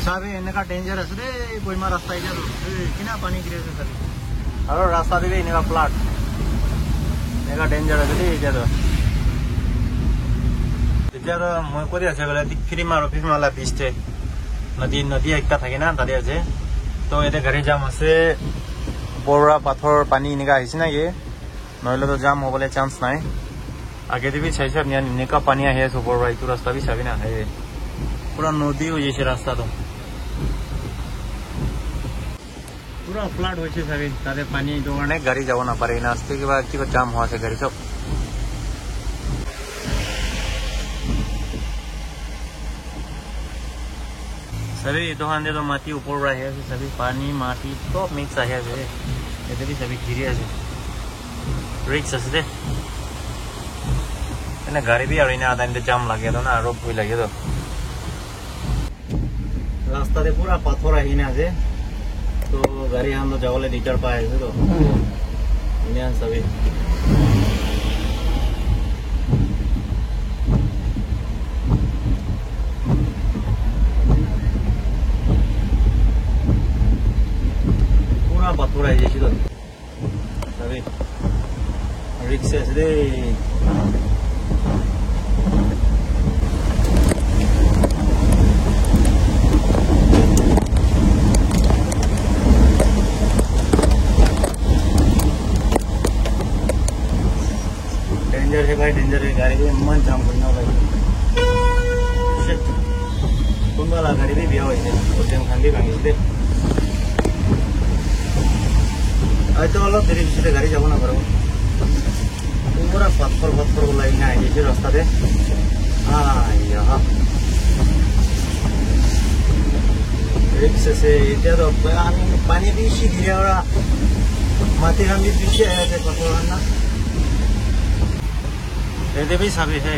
চাবি এনেকা ডেঞ্জাৰ আছে দেই বইমা ৰাস্তা এতিয়া কিনা পানী গিৰি আছে চাবি আৰু ৰাস্তা দিবি এনেকা ফ্লাট এনেকা ডেঞ্জাৰ আছে দেই এতিয়াতো মই কৰি আছে বোলে ফিৰিমালা পিছতে নদী একটা থাকে না তাতে আছে তো এতিয়া গাড়ী জাম আছে বৰা পাথৰ পানী এনেকা আহিছে নাকি নহ'লেতো জাম হ'বলৈ চান্স নাই আগে দিবি চাইছে এনেকা পানী আহি আছে ওপৰৰ পৰা এইটো ৰাস্তা বি চাবি না পুৰা নদী হৈ গৈছে ৰাস্তাটো পুৰা ফ্লাড হৈছে চাবি তাতে পানী এইটো কাৰণে গাড়ী যাব নাপাৰে নাস্তে কিবা জাম হোৱা আছে গাড়ী চব सभी दोकान दे तो माटी ऊपर रहे हैं सभी पानी माटी तो मिक्स है ये भी सभी घिरी है रिक्स है ना गाड़ी भी और इन्हें आधा जाम लगे तो ना रोड भी लगे तो रास्ता दे पूरा पत्थर है ना जे तो गाड़ी हम तो जावले टीचर पाए तो इन्हें सभी পাথর আই যাইছিল তবে রিক্স আছে রে डेंजर है भाई डेंजर है गाड़ी में मन जाम करना भाई कौन वाला गाड़ी भी बिया होइसे ओजन खांदी भांगिसे आज तो अलग देरी पीछे गाड़ी जाब ना पारो पूरा पत्थर लाई ना ये रास्ता दे रिक्स से तो पानी बेसि घिरे और माटी हम भी पीछे आए थे पत्थर ना भी साबी है